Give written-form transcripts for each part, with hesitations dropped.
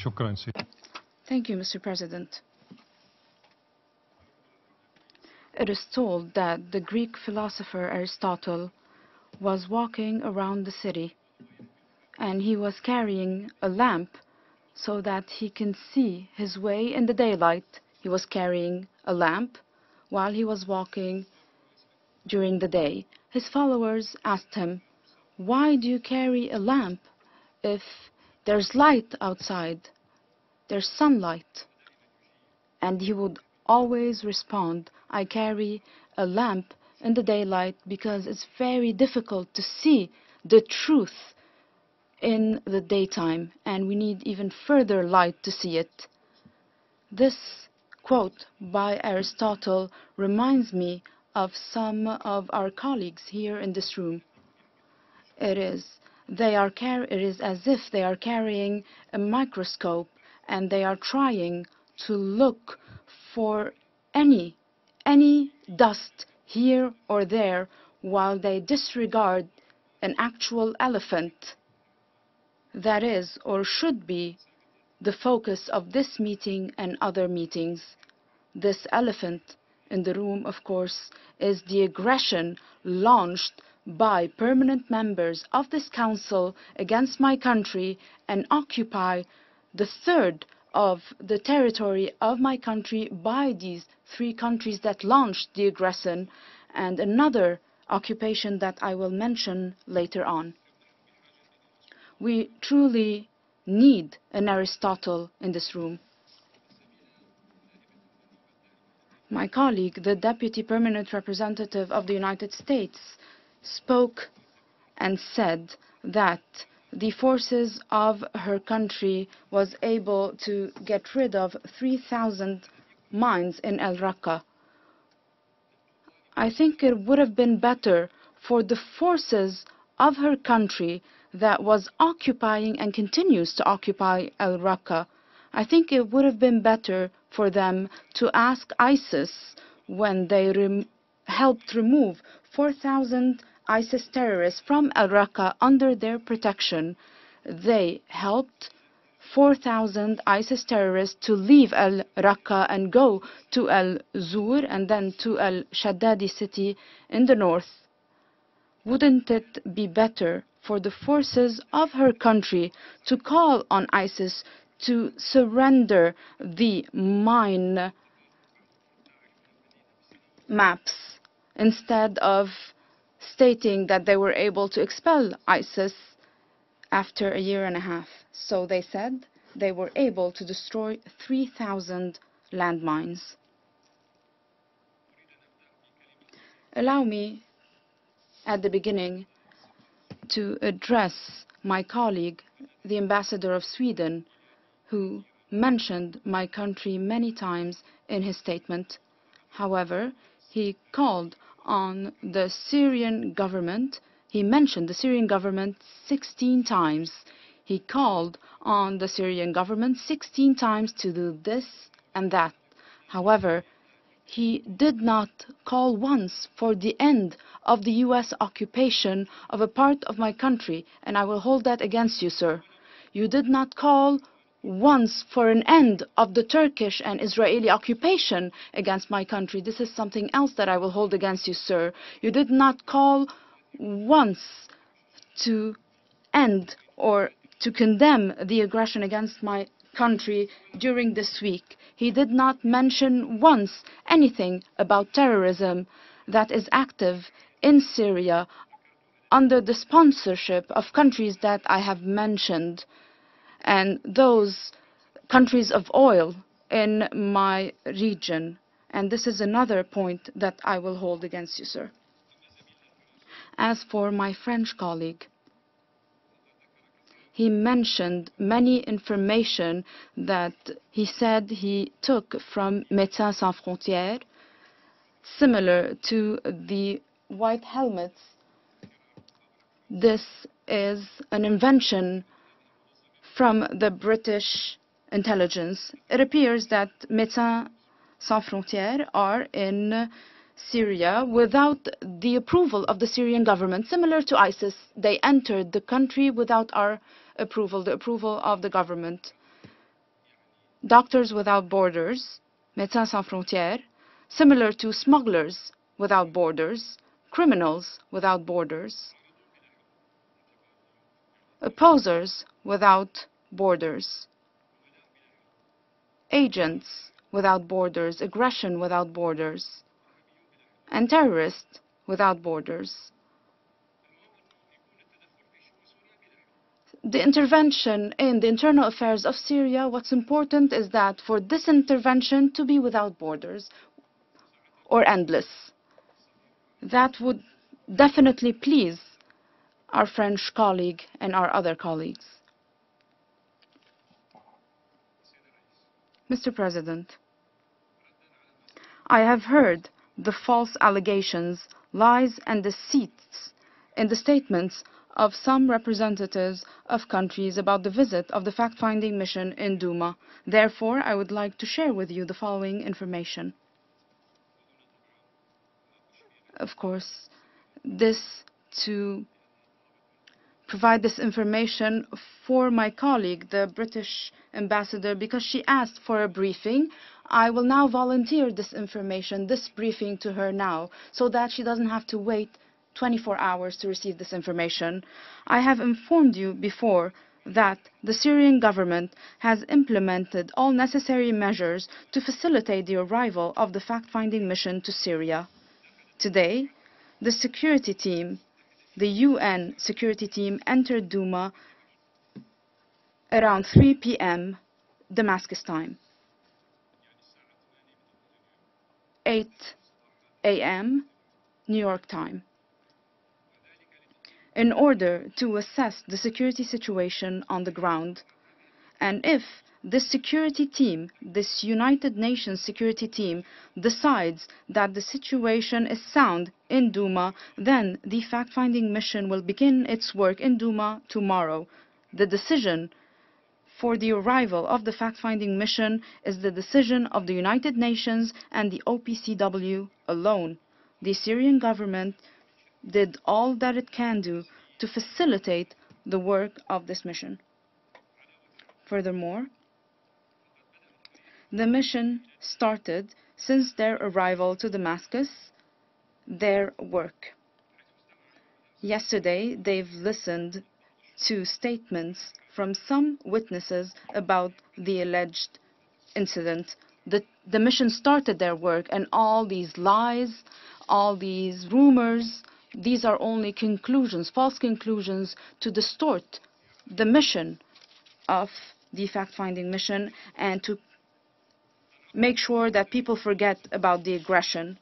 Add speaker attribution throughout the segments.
Speaker 1: شكرا سيدي.
Speaker 2: Thank you, Mr. President. It is told that the Greek philosopher Aristotle was walking around the city, and he was carrying a lamp so that he can see his way in the daylight. He was carrying a lamp while he was walking during the day. His followers asked him, "Why do you carry a lamp if there's light outside? There's sunlight." And he would always respond, "I carry a lamp in the daylight because it's very difficult to see the truth in the daytime, and we need even further light to see it." This quote by Aristotle reminds me of some of our colleagues here in this room. It is as if they are carrying a microscope and they are trying to look for any dust here or there while they disregard an actual elephant that is or should be the focus of this meeting and other meetings. This elephant in the room, of course, is the aggression launched by permanent members of this council against my country and occupy the third of the territory of my country by these three countries that launched the aggression, and another occupation that I will mention later on. We truly need an Aristotle in this room. My colleague, the Deputy Permanent Representative of the United States, spoke and said that the forces of her country was able to get rid of 3,000 mines in Raqqa. I think it would have been better for the forces of her country that was occupying and continues to occupy Raqqa. I think it would have been better for them to ask ISIS, when they helped remove 4,000 ISIS terrorists from Raqqa under their protection. They helped 4,000 ISIS terrorists to leave Raqqa and go to Al-Zur and then to Al-Shaddadi city in the north. Wouldn't it be better for the forces of her country to call on ISIS to surrender the mine maps instead of stating that they were able to expel ISIS after a year and a half? So they said they were able to destroy 3,000 landmines. Allow me at the beginning to address my colleague, the ambassador of Sweden, who mentioned my country many times in his statement. However, he called on the Syrian government. He mentioned the Syrian government 16 times. He called on the Syrian government 16 times to do this and that. However, he did not call once for the end of the U.S. occupation of a part of my country, and I will hold that against you, sir. You did not call once for an end of the Turkish and Israeli occupation against my country. This is something else that I will hold against you, sir. You did not call once to end or to condemn the aggression against my country during this week. He did not mention once anything about terrorism that is active in Syria under the sponsorship of countries that I have mentioned, and those countries of oil in my region. And this is another point that I will hold against you, sir. As for my French colleague, he mentioned many information that he said he took from Médecins Sans Frontières, similar to the white helmets. This is an invention from the British intelligence. It appears that Médecins Sans Frontières are in Syria without the approval of the Syrian government. Similar to ISIS, they entered the country without our approval, the approval of the government. Doctors Without Borders, Médecins Sans Frontières, similar to Smugglers Without Borders, Criminals Without Borders, Opposers Without Borders, Agents Without Borders, Aggression Without Borders, and Terrorists Without Borders. The intervention in the internal affairs of Syria, what's important is that for this intervention to be without borders or endless. That would definitely please our French colleague and our other colleagues. Mr. President, I have heard the false allegations, lies and deceits in the statements of some representatives of countries about the visit of the fact-finding mission in Douma. Therefore, I would like to share with you the following information. Of course, to provide this information for my colleague, the British ambassador, because she asked for a briefing. I will now volunteer this information, this briefing to her now, so that she doesn't have to wait 24 hours to receive this information. I have informed you before that the Syrian government has implemented all necessary measures to facilitate the arrival of the fact-finding mission to Syria. Today, the security team, the UN security team, entered Douma around 3 p.m. Damascus time, 8 a.m. New York time, in order to assess the security situation on the ground. And if this security team, this United Nations security team, decides that the situation is sound in Douma, then the fact-finding mission will begin its work in Douma tomorrow. The decision for the arrival of the fact-finding mission is the decision of the United Nations and the OPCW alone. The Syrian government did all that it can do to facilitate the work of this mission. Furthermore, the mission started since their arrival to Damascus, their work. Yesterday, they've listened to statements from some witnesses about the alleged incident. The mission started their work, and all these lies, all these rumors, these are only conclusions, false conclusions, to distort the mission of the fact-finding mission and to make sure that people forget about the aggression.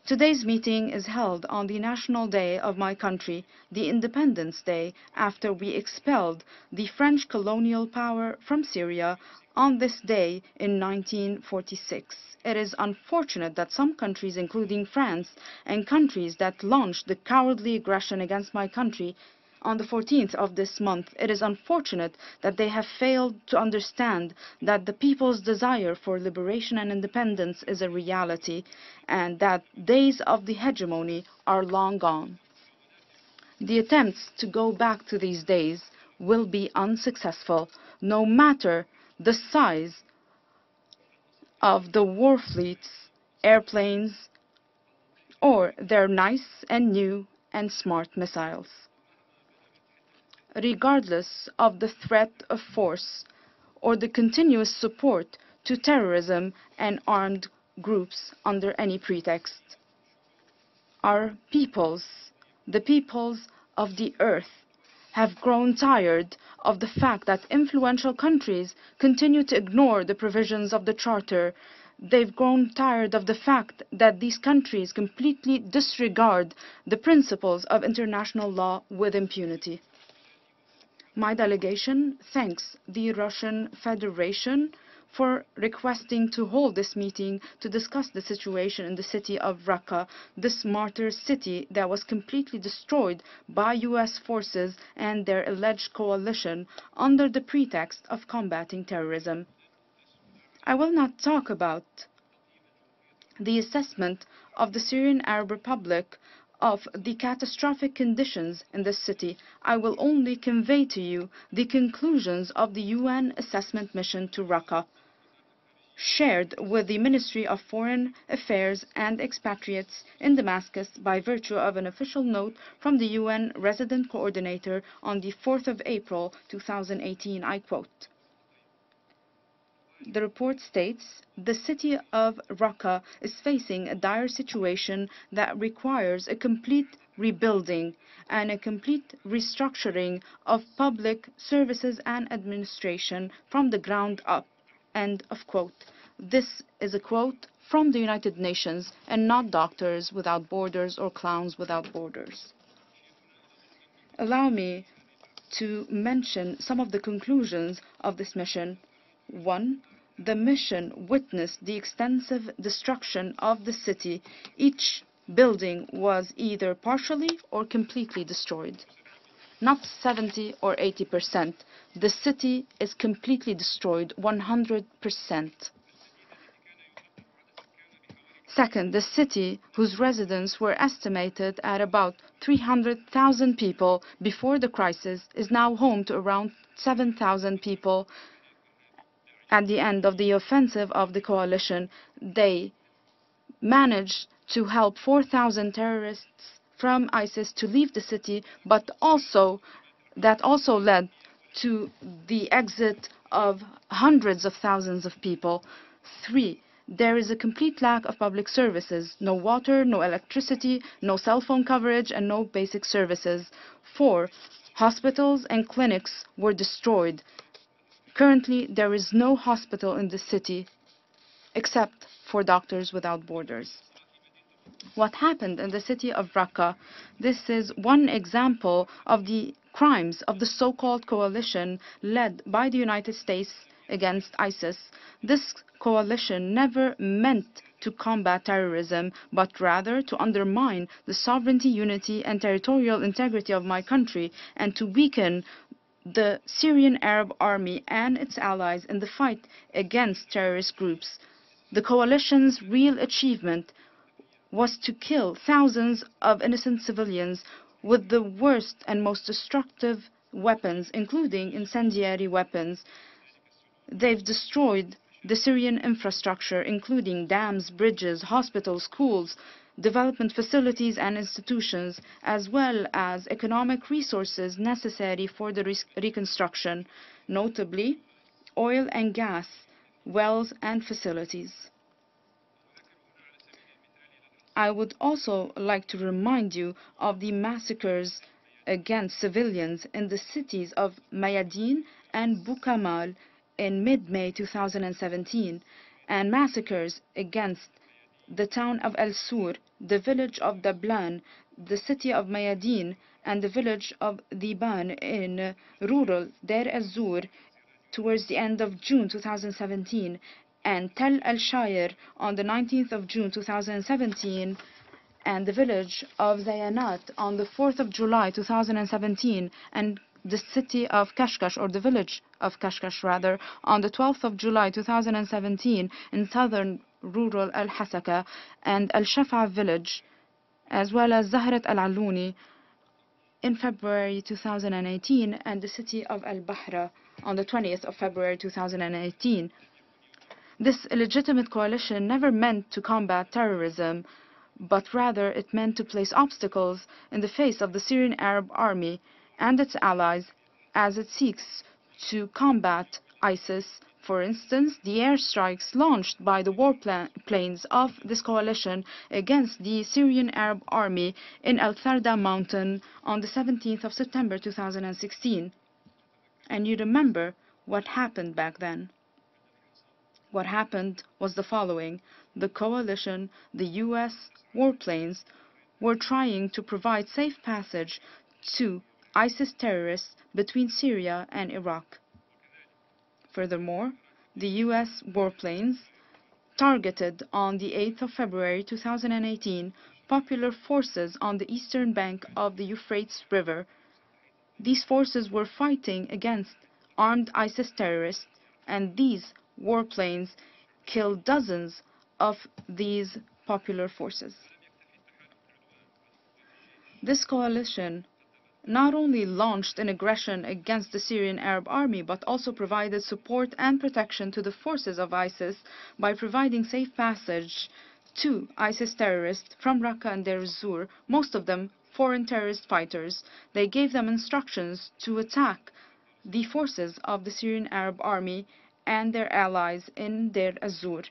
Speaker 2: Today's meeting is held on the National Day of my country, the Independence Day, after we expelled the French colonial power from Syria on this day in 1946. It is unfortunate that some countries, including France, and countries that launched the cowardly aggression against my country on the 14th of this month, it is unfortunate that they have failed to understand that the people's desire for liberation and independence is a reality, and that days of the hegemony are long gone. The attempts to go back to these days will be unsuccessful, no matter the size of the war fleets, airplanes, or their nice and new and smart missiles. Regardless of the threat of force or the continuous support to terrorism and armed groups under any pretext. Our peoples, the peoples of the earth, have grown tired of the fact that influential countries continue to ignore the provisions of the Charter. They've grown tired of the fact that these countries completely disregard the principles of international law with impunity. My delegation thanks the Russian Federation for requesting to hold this meeting to discuss the situation in the city of Raqqa, this martyr city that was completely destroyed by US forces and their alleged coalition under the pretext of combating terrorism. I will not talk about the assessment of the Syrian Arab Republic of the catastrophic conditions in this city. I will only convey to you the conclusions of the UN assessment mission to Raqqa. shared with the Ministry of Foreign Affairs and Expatriates in Damascus by virtue of an official note from the UN Resident Coordinator on the 4th of April 2018. I quote, the report states, the city of Raqqa is facing a dire situation that requires a complete rebuilding and a complete restructuring of public services and administration from the ground up. End of quote. This is a quote from the United Nations and not Doctors Without Borders or Clowns Without Borders. Allow me to mention some of the conclusions of this mission. 1. The mission witnessed the extensive destruction of the city. Each building was either partially or completely destroyed. Not 70 or 80%. The city is completely destroyed, 100%. Second, the city, whose residents were estimated at about 300,000 people before the crisis, is now home to around 7,000 people. At the end of the offensive of the coalition, they managed to help 4,000 terrorists from ISIS to leave the city, but that also led to the exit of hundreds of thousands of people. 3. There is a complete lack of public services, no water, no electricity, no cell phone coverage, and no basic services. 4. Hospitals and clinics were destroyed. Currently, there is no hospital in the city except for Doctors Without Borders. What happened in the city of Raqqa? This is one example of the crimes of the so-called coalition led by the United States against ISIS. This coalition never meant to combat terrorism, but rather to undermine the sovereignty, unity, and territorial integrity of my country and to weaken the Syrian Arab Army and its allies in the fight against terrorist groups. The coalition's real achievement was to kill thousands of innocent civilians with the worst and most destructive weapons, including incendiary weapons. They've destroyed the Syrian infrastructure, including dams, bridges, hospitals, schools, development facilities and institutions, as well as economic resources necessary for the reconstruction, notably oil and gas, wells and facilities. I would also like to remind you of the massacres against civilians in the cities of Mayadin and Bukamal in mid-May 2017, and massacres against the town of El Sur, the village of Dablan, the city of Mayadin, and the village of Diban in rural Deir ez-Zur towards the end of June 2017, and Tel El-Shayr on the 19th of June 2017, and the village of Zayanat on the 4th of July 2017, and the city of Kashkash, or the village of Kashkash rather, on the 12th of July 2017 in southern rural Al-Hasaka and Al-Shafa village, as well as Zahrat Al-Aluni in February 2018 and the city of Al-Bahra on the 20th of February 2018. This illegitimate coalition never meant to combat terrorism, but rather it meant to place obstacles in the face of the Syrian Arab Army and its allies as it seeks to combat ISIS. For instance, the airstrikes launched by the warplanes of this coalition against the Syrian Arab Army in Al Tharda mountain on the 17th of September 2016. And you remember what happened back then. What happened was the following. The coalition, the US warplanes, were trying to provide safe passage to ISIS terrorists between Syria and Iraq. Furthermore, the US warplanes targeted on the 8th of February 2018 popular forces on the eastern bank of the Euphrates River. These forces were fighting against armed ISIS terrorists, and these warplanes killed dozens of these popular forces. This coalition not only launched an aggression against the Syrian Arab Army, but also provided support and protection to the forces of ISIS by providing safe passage to ISIS terrorists from Raqqa and Deir ez-Zor, most of them foreign terrorist fighters. They gave them instructions to attack the forces of the Syrian Arab Army and their allies in Deir ez-Zor.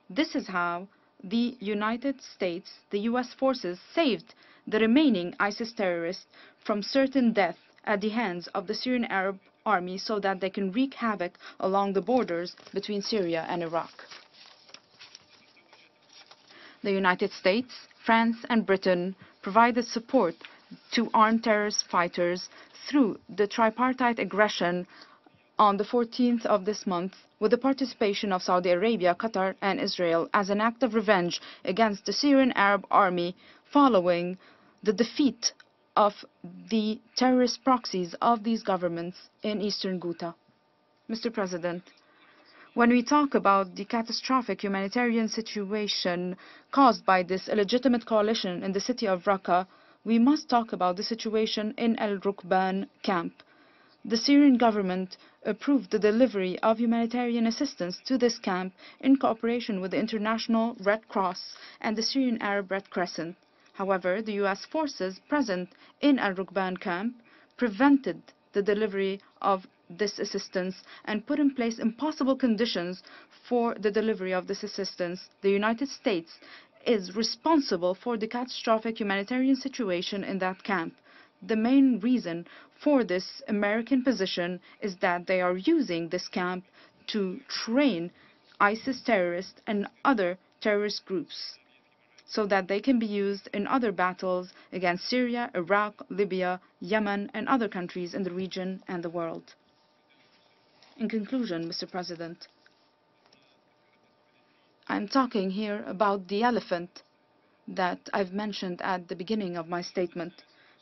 Speaker 2: This is how the United States, the US forces, saved the remaining ISIS terrorists from certain death at the hands of the Syrian Arab Army so that they can wreak havoc along the borders between Syria and Iraq. The United States, France, and Britain provided support to armed terrorist fighters through the tripartite aggression on the 14th of this month, with the participation of Saudi Arabia, Qatar, and Israel as an act of revenge against the Syrian Arab Army following the defeat of the terrorist proxies of these governments in eastern Ghouta. Mr. President, when we talk about the catastrophic humanitarian situation caused by this illegitimate coalition in the city of Raqqa, we must talk about the situation in Al Rukhban camp. The Syrian government approved the delivery of humanitarian assistance to this camp in cooperation with the International Red Cross and the Syrian Arab Red Crescent. However, the US forces present in Al Rukhban camp prevented the delivery of this assistance and put in place impossible conditions for the delivery of this assistance. The United States is responsible for the catastrophic humanitarian situation in that camp. The main reason for this American position is that they are using this camp to train ISIS terrorists and other terrorist groups so that they can be used in other battles against Syria, Iraq, Libya, Yemen, and other countries in the region and the world. In conclusion, Mr. President, I'm talking here about the elephant that I've mentioned at the beginning of my statement.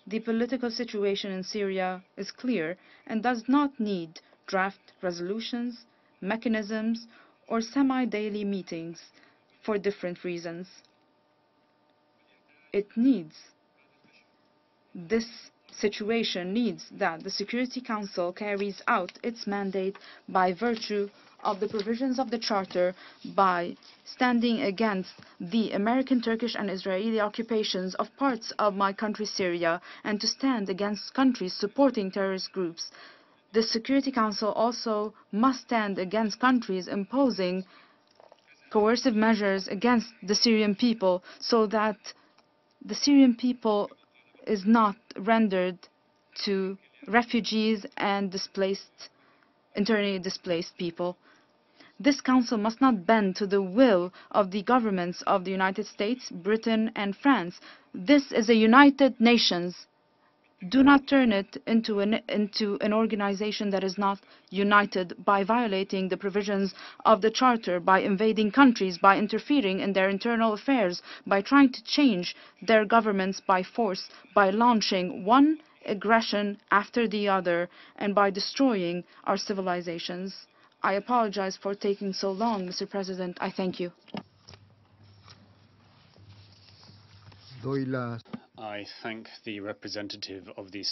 Speaker 2: The political situation in Syria is clear and does not need draft resolutions, mechanisms, or semi-daily meetings for different reasons. This situation needs that the Security Council carries out its mandate by virtue of the provisions of the Charter, by standing against the American, Turkish, and Israeli occupations of parts of my country, Syria, and to stand against countries supporting terrorist groups. The Security Council also must stand against countries imposing coercive measures against the Syrian people so that the Syrian people is not rendered to refugees and internally displaced people. This Council must not bend to the will of the governments of the United States, Britain, and France. This is a United Nations. Do not turn it into an organization that is not united by violating the provisions of the Charter, by invading countries, by interfering in their internal affairs, by trying to change their governments by force, by launching one aggression after the other, and by destroying our civilizations. I apologize for taking so long, Mr. President. I thank you.
Speaker 1: I thank the representative of the